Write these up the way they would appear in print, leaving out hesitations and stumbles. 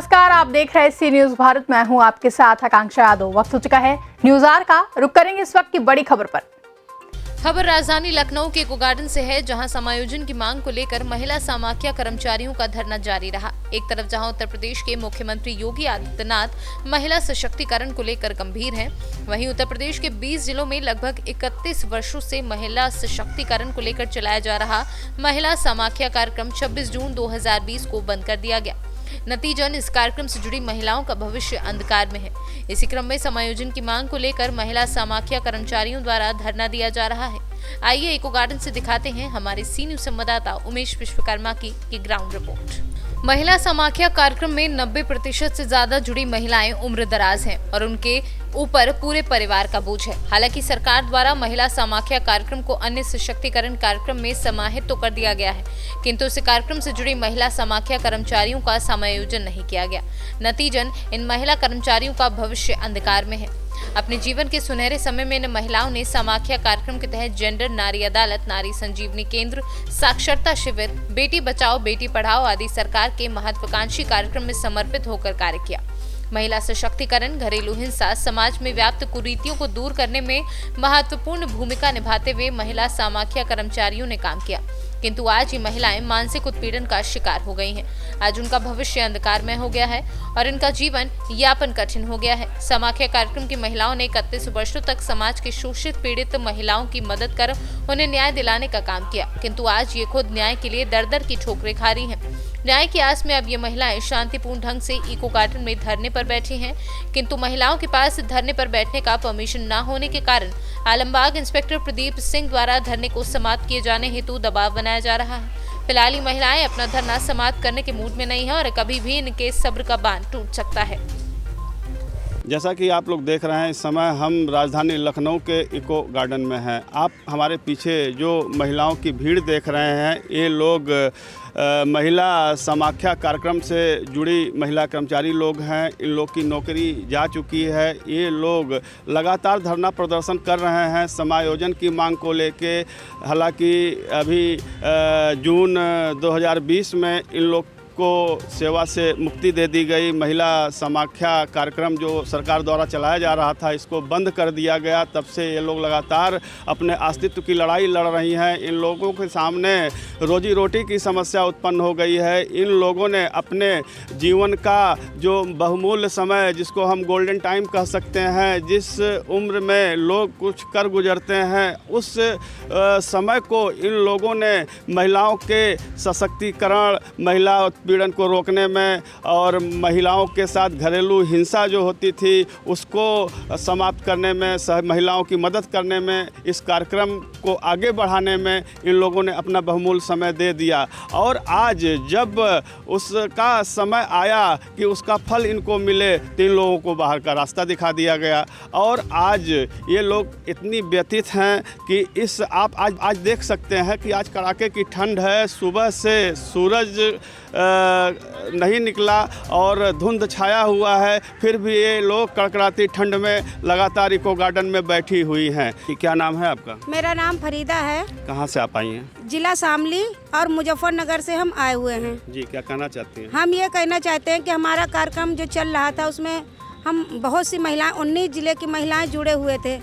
नमस्कार, आप देख रहे हैं सी न्यूज भारत। मैं हूं आपके साथ आकांक्षा यादव। वक्त हो चुका है न्यूज आवर का। रुक करेंगे इस वक्त की बड़ी खबर पर। खबर राजधानी लखनऊ के इको गार्डन से है, जहां समायोजन की मांग को लेकर महिला समाख्या कर्मचारियों का धरना जारी रहा। एक तरफ जहां उत्तर प्रदेश के मुख्यमंत्री योगी आदित्यनाथ महिला सशक्तिकरण को लेकर गंभीर हैं, वहीं उत्तर प्रदेश के 20 जिलों में लगभग 31 वर्षों से महिला सशक्तिकरण को लेकर चलाया जा रहा महिला समाख्या कार्यक्रम 26 जून 2020 को बंद कर दिया गया। नतीजन इस कार्यक्रम से जुड़ी महिलाओं का भविष्य अंधकार में है। इसी क्रम में समायोजन की मांग को लेकर महिला समाख्या कर्मचारियों द्वारा धरना दिया जा रहा है। आइए इको गार्डन से दिखाते हैं हमारे सी न्यूज संवाददाता उमेश विश्वकर्मा की ग्राउंड रिपोर्ट। महिला समाख्या कार्यक्रम में 90% से ज्यादा जुड़ी महिलाएं उम्र दराज हैं और उनके ऊपर पूरे परिवार का बोझ है। हालांकि सरकार द्वारा महिला समाख्या कार्यक्रम को अन्य सशक्तिकरण कार्यक्रम में समाहित तो कर दिया गया है, किंतु इस कार्यक्रम से जुड़ी महिला समाख्या कर्मचारियों का समायोजन नहीं किया गया। नतीजन इन महिला कर्मचारियों का भविष्य अंधकार में है। अपने जीवन के सुनहरे समय में इन महिलाओं ने समाख्या कार्यक्रम के तहत जेंडर, नारी अदालत, नारी संजीवनी केंद्र, साक्षरता शिविर, बेटी बचाओ बेटी पढ़ाओ आदि सरकार के महत्वाकांक्षी कार्यक्रम में समर्पित होकर कार्य किया। महिला सशक्तिकरण, घरेलू हिंसा, समाज में व्याप्त कुरीतियों को दूर करने में महत्वपूर्ण भूमिका निभाते हुए महिला समाख्या कर्मचारियों ने काम किया, किंतु आज ये महिलाएं मानसिक उत्पीड़न का शिकार हो गई हैं। आज उनका भविष्य अंधकारमय हो गया है और इनका जीवन यापन कठिन हो गया है। समाख्या कार्यक्रम की महिलाओं ने 31 वर्षों तक समाज के शोषित पीड़ित महिलाओं की मदद कर उन्हें न्याय दिलाने का काम किया, किंतु आज ये खुद न्याय के लिए दर दर की ठोकरें खा रही हैं। न्याय की आस में अब ये महिलाएं शांतिपूर्ण ढंग से इको गार्डन में धरने पर बैठी हैं, किंतु महिलाओं के पास धरने पर बैठने का परमिशन न होने के कारण आलमबाग इंस्पेक्टर प्रदीप सिंह द्वारा धरने को समाप्त किए जाने हेतु दबाव बनाया जा रहा है। फिलहाल ये महिलाएं अपना धरना समाप्त करने के मूड में नहीं है और कभी भी इनके सब्र का बांध टूट सकता है। जैसा कि आप लोग देख रहे हैं, इस समय हम राजधानी लखनऊ के इको गार्डन में हैं। आप हमारे पीछे जो महिलाओं की भीड़ देख रहे हैं, ये लोग महिला समाख्या कार्यक्रम से जुड़ी महिला कर्मचारी लोग हैं। इन लोग की नौकरी जा चुकी है। ये लोग लगातार धरना प्रदर्शन कर रहे हैं समायोजन की मांग को लेके। हालांकि अभी जून 2020 में इन लोग को सेवा से मुक्ति दे दी गई। महिला समाख्या कार्यक्रम जो सरकार द्वारा चलाया जा रहा था, इसको बंद कर दिया गया। तब से ये लोग लगातार अपने अस्तित्व की लड़ाई लड़ रही हैं। इन लोगों के सामने रोजी रोटी की समस्या उत्पन्न हो गई है। इन लोगों ने अपने जीवन का जो बहुमूल्य समय, जिसको हम गोल्डन टाइम कह सकते हैं, जिस उम्र में लोग कुछ कर गुजरते हैं, उस समय को इन लोगों ने महिलाओं के सशक्तिकरण, महिला उत्पीड़न को रोकने में और महिलाओं के साथ घरेलू हिंसा जो होती थी उसको समाप्त करने में, महिलाओं की मदद करने में, इस कार्यक्रम को आगे बढ़ाने में इन लोगों ने अपना बहुमूल्य समय दे दिया। और आज जब उसका समय आया कि उसका फल इनको मिले, तो इन लोगों को बाहर का रास्ता दिखा दिया गया। और आज ये लोग इतनी व्यथित हैं कि आप आज देख सकते हैं कि आज कड़ाके की ठंड है। सुबह से सूरज नहीं निकला और धुंध छाया हुआ है, फिर भी ये लोग कड़कड़ाती ठंड में लगातार इको गार्डन में बैठी हुई हैं। क्या नाम है आपका? मेरा नाम फरीदा है। कहाँ से आप आई हैं? जिला शामली और मुजफ्फरनगर से हम आए हुए हैं। जी, क्या कहना चाहती हैं? हम ये कहना चाहते हैं कि हमारा कार्यक्रम जो चल रहा था उसमें हम बहुत सी महिलाएं, 19 जिले की महिलाएं जुड़े हुए थे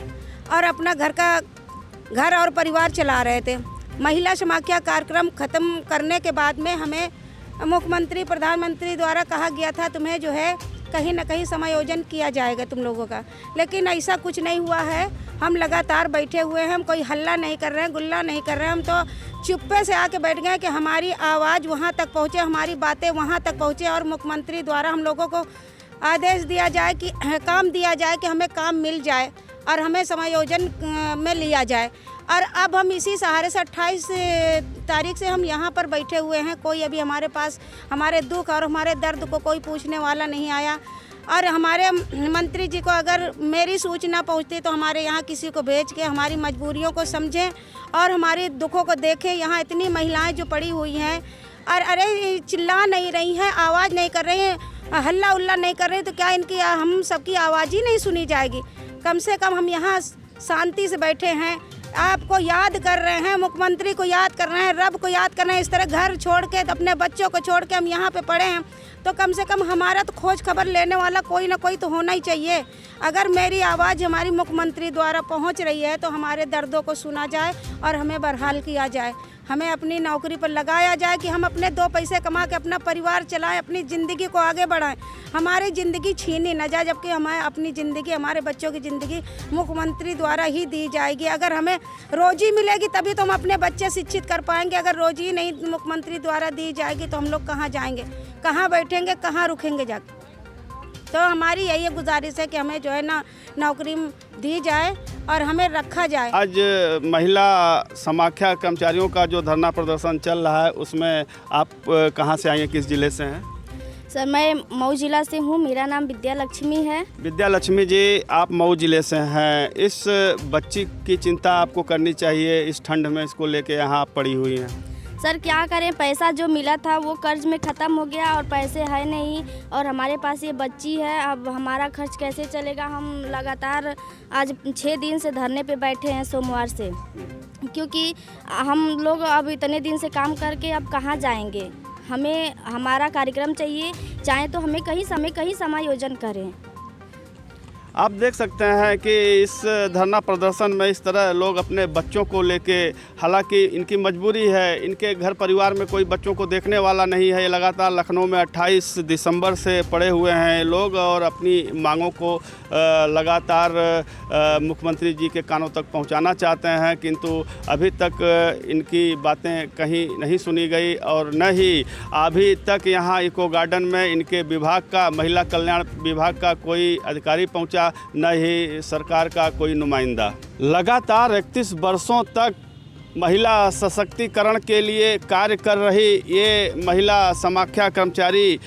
और अपना घर और परिवार चला रहे थे। महिला समाख्या कार्यक्रम ख़त्म करने के बाद में हमें मुख्यमंत्री, प्रधानमंत्री द्वारा कहा गया था तुम्हें जो है कहीं ना कहीं समायोजन किया जाएगा तुम लोगों का, लेकिन ऐसा कुछ नहीं हुआ है। हम लगातार बैठे हुए हैं, हम कोई हल्ला नहीं कर रहे हैं, गुल्ला नहीं कर रहे हैं। हम तो चुप्पे से आके बैठ गए कि हमारी आवाज़ वहाँ तक पहुँचे, हमारी बातें वहाँ तक पहुँचे और मुख्यमंत्री द्वारा हम लोगों को आदेश दिया जाए कि काम दिया जाए कि हमें काम मिल जाए और हमें समायोजन में लिया जाए। और अब हम इसी सहारे से 28 तारीख से हम यहाँ पर बैठे हुए हैं। कोई अभी हमारे पास हमारे दुख और हमारे दर्द को कोई पूछने वाला नहीं आया। और हमारे मंत्री जी को अगर मेरी सूचना पहुँचती तो हमारे यहाँ किसी को भेज के हमारी मजबूरियों को समझें और हमारे दुखों को देखें। यहाँ इतनी महिलाएं जो पड़ी हुई हैं और अरे चिल्ला नहीं रही हैं, आवाज़ नहीं कर रही हैं, हल्ला उल्ला नहीं कर रहे, तो क्या इनकी हम सबकी आवाज़ ही नहीं सुनी जाएगी? कम से कम हम यहाँ शांति से बैठे हैं, आपको याद कर रहे हैं, मुख्यमंत्री को याद कर रहे हैं, रब को याद कर रहे हैं। इस तरह घर छोड़ के, अपने बच्चों को छोड़ के हम यहाँ पे पड़े हैं, तो तो कम से कम हमारा तो खोज खबर लेने वाला कोई ना कोई तो होना ही चाहिए। अगर मेरी आवाज़ हमारी मुख्यमंत्री द्वारा पहुंच रही है तो हमारे दर्दों को सुना जाए और हमें बहाल किया जाए, हमें अपनी नौकरी पर लगाया जाए कि हम अपने 2 पैसे कमा के अपना परिवार चलाएं, अपनी ज़िंदगी को आगे बढ़ाएं। हमारी ज़िंदगी छीनी न जाए, जबकि हमें अपनी ज़िंदगी, हमारे बच्चों की ज़िंदगी मुख्यमंत्री द्वारा ही दी जाएगी। अगर हमें रोजी मिलेगी तभी तो हम अपने बच्चे शिक्षित कर पाएंगे। अगर रोजी नहीं मुख्यमंत्री द्वारा दी जाएगी तो हम लोग कहाँ जाएंगे, कहाँ बैठेंगे, कहाँ रुकेंगे जाकर। तो हमारी यही गुजारिश है कि हमें जो है ना नौकरी दी जाए और हमें रखा जाए। आज महिला समाख्या कर्मचारियों का जो धरना प्रदर्शन चल रहा है उसमें आप कहाँ से आई हैं, किस जिले से हैं? सर मैं मऊ जिला से हूँ, मेरा नाम विद्या लक्ष्मी है। विद्या लक्ष्मी जी, आप मऊ जिले से हैं। इस बच्ची की चिंता आपको करनी चाहिए, इस ठंड में इसको लेके यहाँ आप पड़ी हुई हैं। सर क्या करें, पैसा जो मिला था वो कर्ज में ख़त्म हो गया और पैसे है नहीं, और हमारे पास ये बच्ची है। अब हमारा खर्च कैसे चलेगा? हम लगातार आज 6 दिन से धरने पे बैठे हैं, सोमवार से, क्योंकि हम लोग अब इतने दिन से काम करके अब कहाँ जाएंगे। हमें हमारा कार्यक्रम चाहिए, चाहे तो हमें कहीं समायोजन करें। आप देख सकते हैं कि इस धरना प्रदर्शन में इस तरह लोग अपने बच्चों को लेके, हालांकि इनकी मजबूरी है, इनके घर परिवार में कोई बच्चों को देखने वाला नहीं है। ये लगातार लखनऊ में 28 दिसंबर से पड़े हुए हैं लोग और अपनी मांगों को लगातार मुख्यमंत्री जी के कानों तक पहुंचाना चाहते हैं, किंतु अभी तक इनकी बातें कहीं नहीं सुनी गई और न ही अभी तक यहाँ इको गार्डन में इनके विभाग का, महिला कल्याण विभाग का कोई अधिकारी पहुंचा, न ही सरकार का कोई नुमाइंदा। लगातार 31 वर्षों तक महिला सशक्तिकरण के लिए कार्य कर रही ये महिला समाख्या कर्मचारी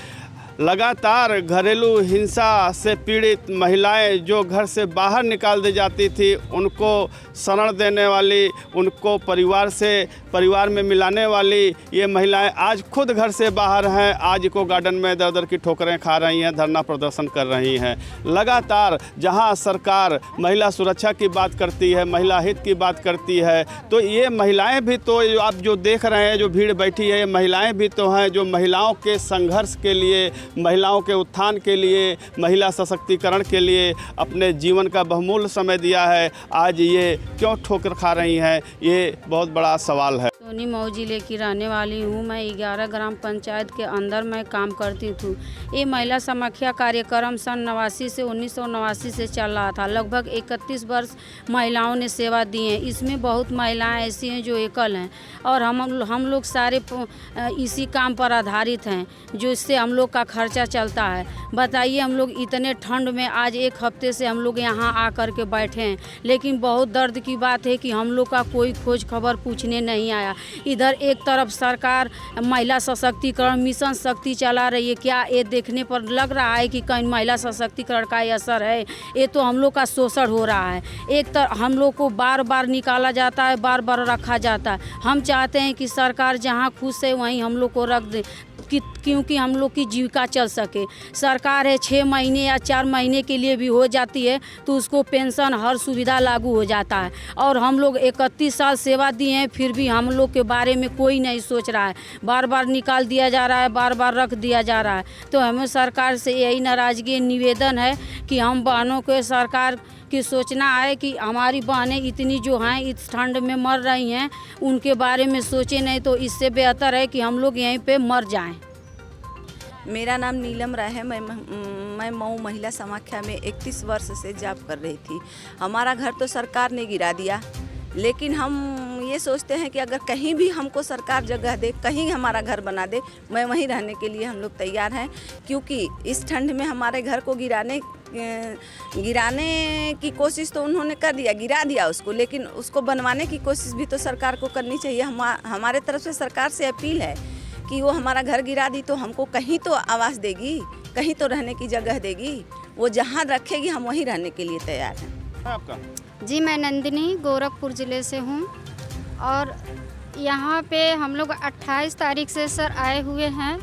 लगातार घरेलू हिंसा से पीड़ित महिलाएं जो घर से बाहर निकाल दी जाती थी, उनको शरण देने वाली, उनको परिवार में मिलाने वाली ये महिलाएं आज खुद घर से बाहर हैं। आज इको गार्डन में दर दर की ठोकरें खा रही हैं, धरना प्रदर्शन कर रही हैं। लगातार जहां सरकार महिला सुरक्षा की बात करती है, महिला हित की बात करती है, तो ये महिलाएं भी तो आप जो देख रहे हैं, जो भीड़ बैठी है, ये महिलाएं भी तो हैं जो महिलाओं के संघर्ष के लिए, महिलाओं के उत्थान के लिए, महिला सशक्तिकरण के लिए अपने जीवन का बहुमूल्य समय दिया है। आज ये क्यों ठोकर खा रही हैं, ये बहुत बड़ा सवाल है। सोनी मऊ जिले की रहने वाली हूँ। मैं 11 ग्राम पंचायत के अंदर मैं काम करती थी। ये महिला समाख्या कार्यक्रम सन 89 से 1989 से चल रहा था। लगभग 31 वर्ष महिलाओं ने सेवा दी है। इसमें बहुत महिलाएं ऐसी हैं जो एकल हैं और हम लोग सारे इसी काम पर आधारित हैं, जो इससे हम लोग का खर्चा चलता है। बताइए, हम लोग इतने ठंड में आज 1 हफ्ते से हम लोग यहाँ आकर के बैठे हैं, लेकिन बहुत दर्द की बात है कि हम लोग का कोई खोज खबर पूछने नहीं आया। इधर एक तरफ सरकार महिला सशक्तिकरण मिशन शक्ति चला रही है, क्या ये देखने पर लग रहा है कि कहीं महिला सशक्तिकरण का असर है? ये तो हम लोग का शोषण हो रहा है। एक तरफ हम लोग को बार बार निकाला जाता है, बार बार रखा जाता है। हम चाहते हैं कि सरकार जहाँ खुश है वहीं हम लोग को रख दे, क्योंकि हम लोग की जीविका चल सके। सरकार है 6 महीने या 4 महीने के लिए भी हो जाती है तो उसको पेंशन हर सुविधा लागू हो जाता है, और हम लोग 31 साल सेवा दिए हैं, फिर भी हम लोग के बारे में कोई नहीं सोच रहा है। बार बार निकाल दिया जा रहा है, बार बार रख दिया जा रहा है। तो हमें सरकार से यही नाराज़गी निवेदन है कि हम बहनों को सरकार की सोचना है कि हमारी बहनें इतनी जो हैं इस ठंड में मर रही हैं, उनके बारे में सोचे, नहीं तो इससे बेहतर है कि हम लोग यहीं पे मर जाएं। मेरा नाम नीलम राय है। मैं मऊ महिला समाख्या में 31 वर्ष से जॉब कर रही थी। हमारा घर तो सरकार ने गिरा दिया, लेकिन हम ये सोचते हैं कि अगर कहीं भी हमको सरकार जगह दे, कहीं हमारा घर बना दे, मैं वहीं रहने के लिए हम लोग तैयार हैं। क्योंकि इस ठंड में हमारे घर को गिराने की कोशिश तो उन्होंने कर दिया, गिरा दिया उसको, लेकिन उसको बनवाने की कोशिश भी तो सरकार को करनी चाहिए। हमारे तरफ से सरकार से अपील है कि वो हमारा घर गिरा दी तो हमको कहीं तो आवास देगी, कहीं तो रहने की जगह देगी। वो जहाँ रखेगी हम वहीं रहने के लिए तैयार हैं। आपका जी, मैं नंदिनी गोरखपुर ज़िले से हूँ और यहाँ पे हम लोग 28 तारीख से सर आए हुए हैं,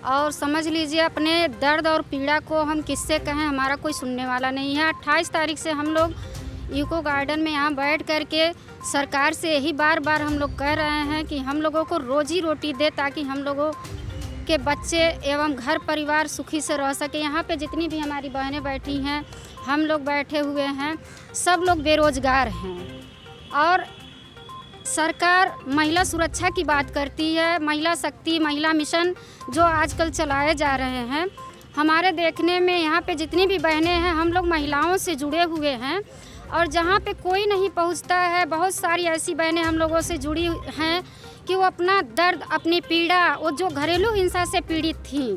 और समझ लीजिए अपने दर्द और पीड़ा को हम किससे कहें, हमारा कोई सुनने वाला नहीं है। 28 तारीख से हम लोग इको गार्डन में यहाँ बैठ कर के सरकार से यही बार बार हम लोग कह रहे हैं कि हम लोगों को रोजी रोटी दे, ताकि हम लोगों के बच्चे एवं घर परिवार सुखी से रह सके। यहाँ पे जितनी भी हमारी बहनें बैठी हैं, हम लोग बैठे हुए हैं, सब लोग बेरोजगार हैं। और सरकार महिला सुरक्षा की बात करती है, महिला शक्ति, महिला मिशन जो आजकल चलाए जा रहे हैं। हमारे देखने में यहाँ पे जितनी भी बहनें हैं, हम लोग महिलाओं से जुड़े हुए हैं और जहाँ पे कोई नहीं पहुँचता है, बहुत सारी ऐसी बहनें हम लोगों से जुड़ी हैं कि वो अपना दर्द, अपनी पीड़ा, वो जो घरेलू हिंसा से पीड़ित थीं,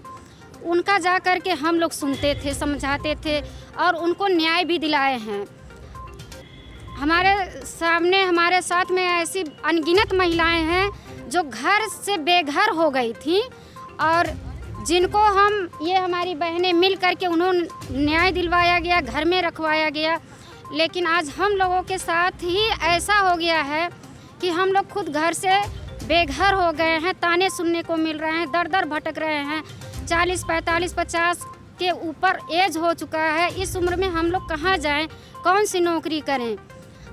उनका जा कर के हम लोग सुनते थे, समझाते थे और उनको न्याय भी दिलाए हैं। हमारे सामने, हमारे साथ में ऐसी अनगिनत महिलाएं हैं जो घर से बेघर हो गई थी और जिनको हम, ये हमारी बहनें मिल करके उन्होंने न्याय दिलवाया गया, घर में रखवाया गया। लेकिन आज हम लोगों के साथ ही ऐसा हो गया है कि हम लोग खुद घर से बेघर हो गए हैं, ताने सुनने को मिल रहे हैं, दर दर भटक रहे हैं। 40, 45, 50 के ऊपर एज हो चुका है। इस उम्र में हम लोग कहाँ जाएं, कौन सी नौकरी करें?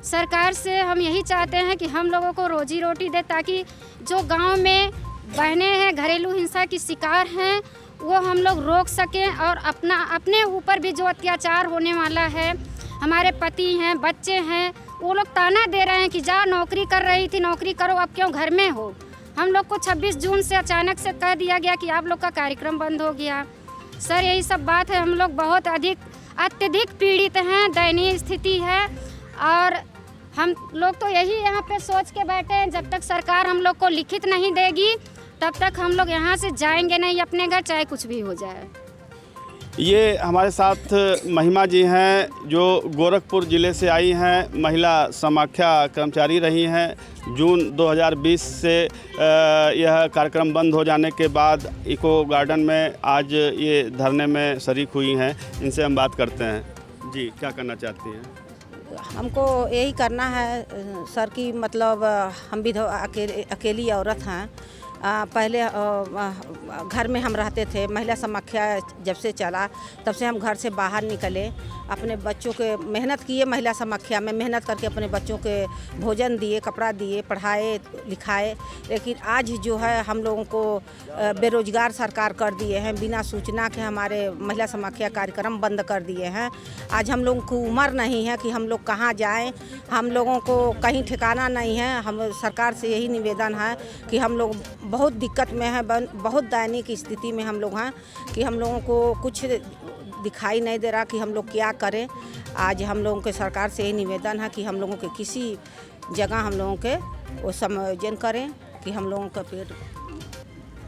सरकार से हम यही चाहते हैं कि हम लोगों को रोजी रोटी दे, ताकि जो गांव में बहनें हैं घरेलू हिंसा की शिकार हैं वो हम लोग रोक सकें और अपने ऊपर भी जो अत्याचार होने वाला है, हमारे पति हैं, बच्चे हैं, वो लोग ताना दे रहे हैं कि जा, नौकरी कर रही थी, नौकरी करो, अब क्यों घर में हो? हम लोग को 26 जून से अचानक से कह दिया गया कि आप लोग का कार्यक्रम बंद हो गया। सर, यही सब बात है। हम लोग बहुत अत्यधिक पीड़ित हैं, दयनीय स्थिति है और हम लोग तो यही यहाँ पे सोच के बैठे हैं, जब तक सरकार हम लोग को लिखित नहीं देगी तब तक हम लोग यहाँ से जाएंगे नहीं अपने घर, चाहे कुछ भी हो जाए। ये हमारे साथ महिमा जी हैं जो गोरखपुर ज़िले से आई हैं, महिला समाख्या कर्मचारी रही हैं। जून 2020 से यह कार्यक्रम बंद हो जाने के बाद इको गार्डन में आज ये धरने में शरीक हुई हैं। इनसे हम बात करते हैं। जी, क्या करना चाहती हैं? हमको यही करना है सर कि मतलब हम भी अकेली औरत हैं। पहले घर में हम रहते थे, महिला समाख्या जब से चला तब से हम घर से बाहर निकले, अपने बच्चों के मेहनत किए, महिला समाख्या में मेहनत करके अपने बच्चों के भोजन दिए, कपड़ा दिए, पढ़ाए लिखाए। लेकिन आज जो है हम लोगों को बेरोजगार सरकार कर दिए हैं, बिना सूचना के हमारे महिला समाख्या कार्यक्रम बंद कर दिए हैं। आज हम लोगों को उम्र नहीं है कि हम लोग कहाँ जाएं, हम लोगों को कहीं ठिकाना नहीं है। हम सरकार से यही निवेदन है कि हम लोग बहुत दिक्कत में हैं, बहुत दयनीय की स्थिति में हम लोग हैं कि हम लोगों को कुछ दिखाई नहीं दे रहा कि हम लोग क्या करें। आज हम लोगों के सरकार से यही निवेदन है कि हम लोगों के किसी जगह हम लोगों के वो समायोजन करें कि हम लोगों का पेट।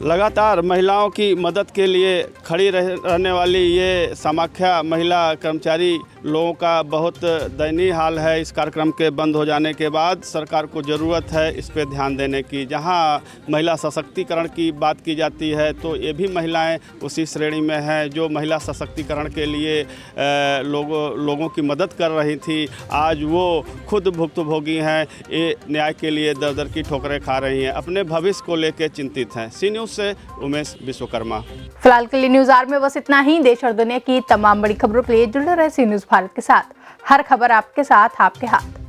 लगातार महिलाओं की मदद के लिए खड़ी रहने वाली ये समाख्या महिला कर्मचारी लोगों का बहुत दयनीय हाल है। इस कार्यक्रम के बंद हो जाने के बाद सरकार को ज़रूरत है इस पे ध्यान देने की। जहां महिला सशक्तिकरण की बात की जाती है तो ये भी महिलाएं उसी श्रेणी में हैं जो महिला सशक्तिकरण के लिए लोगों की मदद कर रही थी। आज वो खुद भुक्तभोगी हैं, ये न्याय के लिए दर दर की ठोकरें खा रही हैं, अपने भविष्य को लेकर चिंतित हैं। सी न्यूज़ से उमेश विश्वकर्मा। फिलहाल के लिए न्यूज़ आवर में बस इतना ही। देश और दुनिया की तमाम बड़ी खबरों के लिए जुड़े रहे सी न्यूज़ भारत के साथ। हर खबर आपके साथ, आपके हाथ।